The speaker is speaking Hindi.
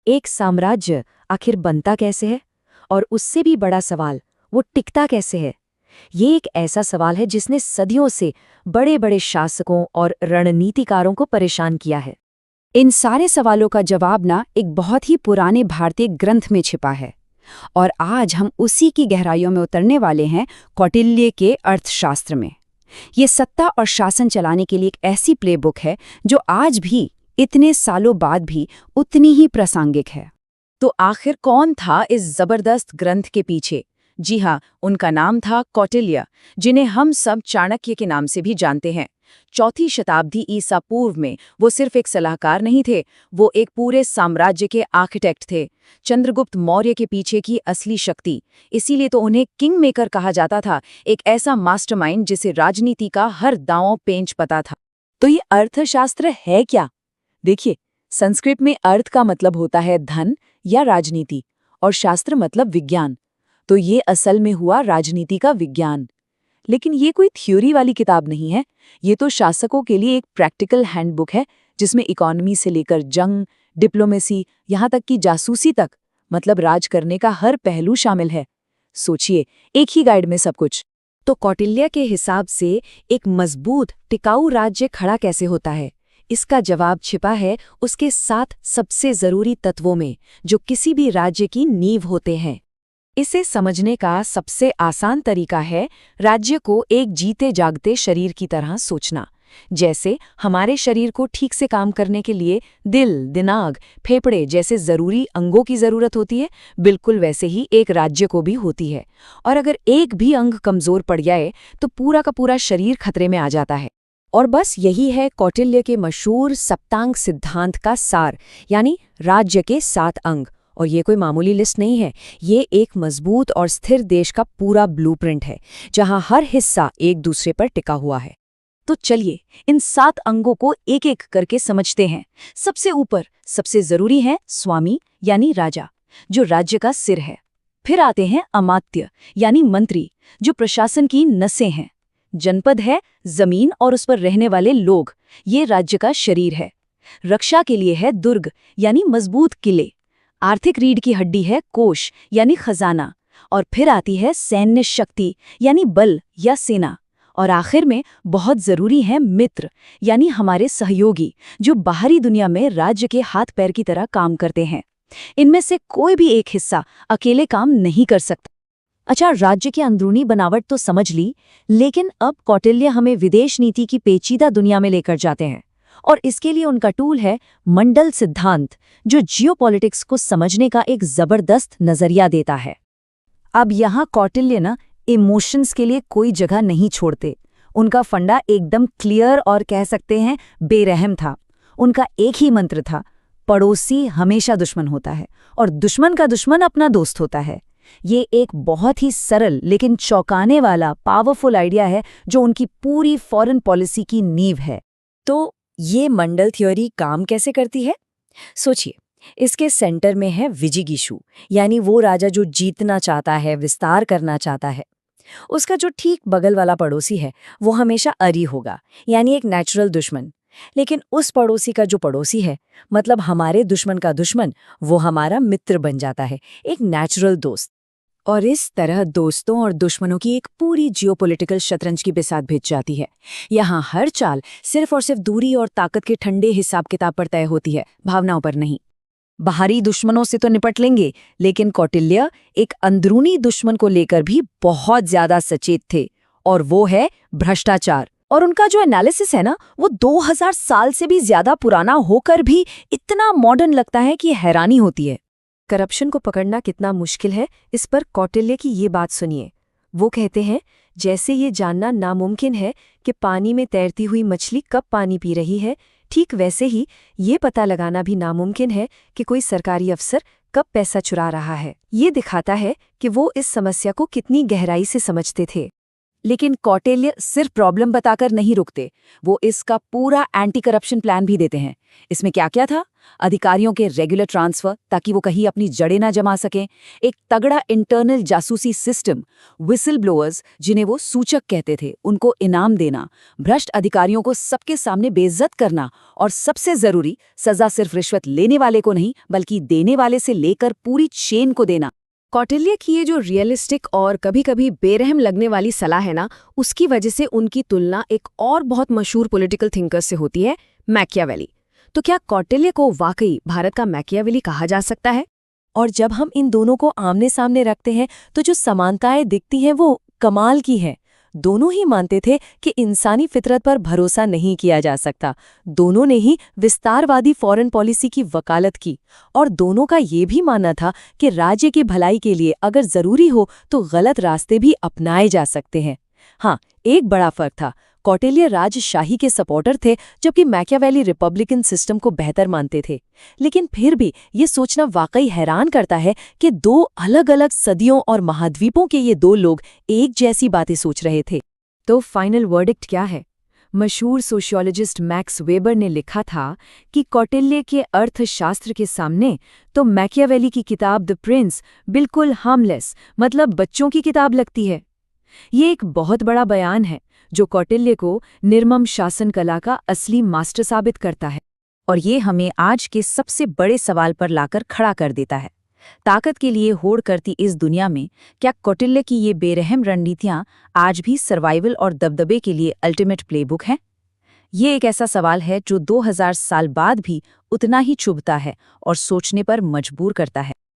एक साम्राज्य आखिर बनता कैसे है, और उससे भी बड़ा सवाल, वो टिकता कैसे है। ये एक ऐसा सवाल है जिसने सदियों से बड़े बड़े शासकों और रणनीतिकारों को परेशान किया है। इन सारे सवालों का जवाब ना एक बहुत ही पुराने भारतीय ग्रंथ में छिपा है, और आज हम उसी की गहराइयों में उतरने वाले हैं, कौटिल्य के अर्थशास्त्र में। ये सत्ता और शासन चलाने के लिए एक ऐसी प्लेबुक है जो आज भी, इतने सालों बाद भी, उतनी ही प्रासंगिक है। तो आखिर कौन था इस जबरदस्त ग्रंथ के पीछे? जी हाँ, उनका नाम था कौटिल्य, जिन्हें हम सब चाणक्य के नाम से भी जानते हैं। 4वीं शताब्दी ईसा पूर्व में वो सिर्फ एक सलाहकार नहीं थे, वो एक पूरे साम्राज्य के आर्किटेक्ट थे, चंद्रगुप्त मौर्य के पीछे की असली शक्ति। इसीलिए तो उन्हें किंग मेकर कहा जाता था, एक ऐसा मास्टरमाइंड जिसे राजनीति का हर दांव पेंच पता था। तो ये अर्थशास्त्र है क्या? देखिए, संस्कृत में अर्थ का मतलब होता है धन या राजनीति, और शास्त्र मतलब विज्ञान। तो ये असल में हुआ राजनीति का विज्ञान। लेकिन ये कोई थ्योरी वाली किताब नहीं है, ये तो शासकों के लिए एक प्रैक्टिकल हैंडबुक है, जिसमें इकोनॉमी से लेकर जंग, डिप्लोमेसी, यहाँ तक कि जासूसी तक, मतलब राज करने का हर पहलू शामिल है। सोचिए, एक ही गाइड में सब कुछ। तो कौटिल्य के हिसाब से एक मजबूत, टिकाऊ राज्य खड़ा कैसे होता है? इसका जवाब छिपा है उसके 7 सबसे जरूरी तत्वों में, जो किसी भी राज्य की नींव होते हैं। इसे समझने का सबसे आसान तरीका है राज्य को एक जीते जागते शरीर की तरह सोचना। जैसे हमारे शरीर को ठीक से काम करने के लिए दिल, दिमाग, फेफड़े जैसे जरूरी अंगों की जरूरत होती है, बिल्कुल वैसे ही एक राज्य को भी होती है। और अगर एक भी अंग कमजोर पड़ जाए तो पूरा का पूरा शरीर खतरे में आ जाता है। और बस यही है कौटिल्य के मशहूर सप्तांग सिद्धांत का सार, यानी राज्य के 7 अंग। और ये कोई मामूली लिस्ट नहीं है, ये एक मजबूत और स्थिर देश का पूरा ब्लूप्रिंट है, जहां हर हिस्सा एक दूसरे पर टिका हुआ है। तो चलिए इन 7 अंगों को एक एक करके समझते हैं। सबसे ऊपर सबसे जरूरी है स्वामी यानी राजा, जो राज्य का सिर है। फिर आते हैं अमात्य यानी मंत्री, जो प्रशासन की नसें हैं। जनपद है जमीन और उस पर रहने वाले लोग, ये राज्य का शरीर है। रक्षा के लिए है दुर्ग यानी मजबूत किले। आर्थिक रीढ़ की हड्डी है कोष यानी खजाना। और फिर आती है सैन्य शक्ति यानी बल या सेना। और आखिर में बहुत जरूरी है मित्र यानी हमारे सहयोगी, जो बाहरी दुनिया में राज्य के हाथ पैर की तरह काम करते हैं। इनमें से कोई भी एक हिस्सा अकेले काम नहीं कर सकता। अच्छा, राज्य की अंदरूनी बनावट तो समझ ली, लेकिन अब कौटिल्य हमें विदेश नीति की पेचीदा दुनिया में लेकर जाते हैं। और इसके लिए उनका टूल है मंडल सिद्धांत, जो जियोपॉलिटिक्स को समझने का एक जबरदस्त नजरिया देता है। अब यहाँ कौटिल्य ना इमोशंस के लिए कोई जगह नहीं छोड़ते। उनका फंडा एकदम क्लियर और कह सकते हैं बेरहम था। उनका एक ही मंत्र था, पड़ोसी हमेशा दुश्मन होता है और दुश्मन का दुश्मन अपना दोस्त होता है। ये एक बहुत ही सरल लेकिन चौंकाने वाला पावरफुल आइडिया है, जो उनकी पूरी फॉरेन पॉलिसी की नींव है। तो ये मंडल थ्योरी काम कैसे करती है? सोचिए, इसके सेंटर में है विजिगीषु, यानी वो राजा जो जीतना चाहता है, विस्तार करना चाहता है। उसका जो ठीक बगल वाला पड़ोसी है वो हमेशा अरी होगा, यानी एक नेचुरल दुश्मन। लेकिन उस पड़ोसी का जो पड़ोसी है, मतलब हमारे दुश्मन का दुश्मन, वो हमारा मित्र बन जाता है, एक नेचुरल दोस्त। और इस तरह दोस्तों और दुश्मनों की एक पूरी जियोपॉलिटिकल शतरंज की बिसात भिज जाती है। यहाँ हर चाल सिर्फ और सिर्फ दूरी और ताकत के ठंडे हिसाब किताब पर तय होती है, भावनाओं पर नहीं। बाहरी दुश्मनों से तो निपट लेंगे, लेकिन कौटिल्य एक अंदरूनी दुश्मन को लेकर भी बहुत ज्यादा सचेत थे, और वो है भ्रष्टाचार। और उनका जो एनालिसिस है ना, वो 2000 साल से भी ज्यादा पुराना होकर भी इतना मॉडर्न लगता है कि हैरानी होती है। करप्शन को पकड़ना कितना मुश्किल है, इस पर कौटिल्य की ये बात सुनिए। वो कहते हैं, जैसे ये जानना नामुमकिन है कि पानी में तैरती हुई मछली कब पानी पी रही है, ठीक वैसे ही ये पता लगाना भी नामुमकिन है कि कोई सरकारी अफसर कब पैसा चुरा रहा है। ये दिखाता है कि वो इस समस्या को कितनी गहराई से समझते थे। लेकिन कौटिल्य सिर्फ प्रॉब्लम बताकर नहीं रुकते, वो इसका पूरा एंटी करप्शन प्लान भी देते हैं। इसमें क्या क्या था? अधिकारियों के रेगुलर ट्रांसफर ताकि वो कहीं अपनी जड़ें ना जमा सकें, एक तगड़ा इंटरनल जासूसी सिस्टम, विसल ब्लोअर्स जिन्हें वो सूचक कहते थे उनको इनाम देना, भ्रष्ट अधिकारियों को सबके सामने बेइज्जत करना, और सबसे जरूरी सजा सिर्फ रिश्वत लेने वाले को नहीं बल्कि देने वाले से लेकर पूरी चेन को देना। कौटिल्य की ये जो रियलिस्टिक और कभी-कभी बेरहम लगने वाली सलाह है ना, उसकी वजह से उनकी तुलना एक और बहुत मशहूर पॉलिटिकल थिंकर से होती है, मैकियावेली। तो क्या कौटिल्य को वाकई भारत का मैकियावेली कहा जा सकता है? और जब हम इन दोनों को आमने सामने रखते हैं तो जो समानताएं दिखती हैं वो कमाल की हैं। दोनों ही मानते थे कि इंसानी फितरत पर भरोसा नहीं किया जा सकता। दोनों ने ही विस्तारवादी फॉरेन पॉलिसी की वकालत की, और दोनों का ये भी मानना था कि राज्य की भलाई के लिए अगर जरूरी हो तो गलत रास्ते भी अपनाए जा सकते हैं। हाँ, एक बड़ा फर्क था, कौटिल्य राजशाही के सपोर्टर थे जबकि मैकियावेली रिपब्लिकन सिस्टम को बेहतर मानते थे। लेकिन फिर भी ये सोचना वाकई हैरान करता है कि दो अलग-अलग सदियों और महाद्वीपों के ये दो लोग एक जैसी बातें सोच रहे थे। तो फाइनल वर्डिक्ट क्या है? मशहूर सोशियोलॉजिस्ट मैक्स वेबर ने लिखा था कि कौटिल्य के अर्थशास्त्र के सामने तो मैकियावेली की किताब द प्रिंस बिल्कुल हार्मलेस, मतलब बच्चों की किताब लगती है। ये एक बहुत बड़ा बयान है जो कौटिल्य को निर्मम शासन कला का असली मास्टर साबित करता है। और ये हमें आज के सबसे बड़े सवाल पर लाकर खड़ा कर देता है। ताकत के लिए होड़ करती इस दुनिया में क्या कौटिल्य की ये बेरहम रणनीतियां आज भी सर्वाइवल और दबदबे के लिए अल्टीमेट प्लेबुक हैं? ये एक ऐसा सवाल है जो 2000 साल बाद भी उतना ही चुभता है और सोचने पर मजबूर करता है।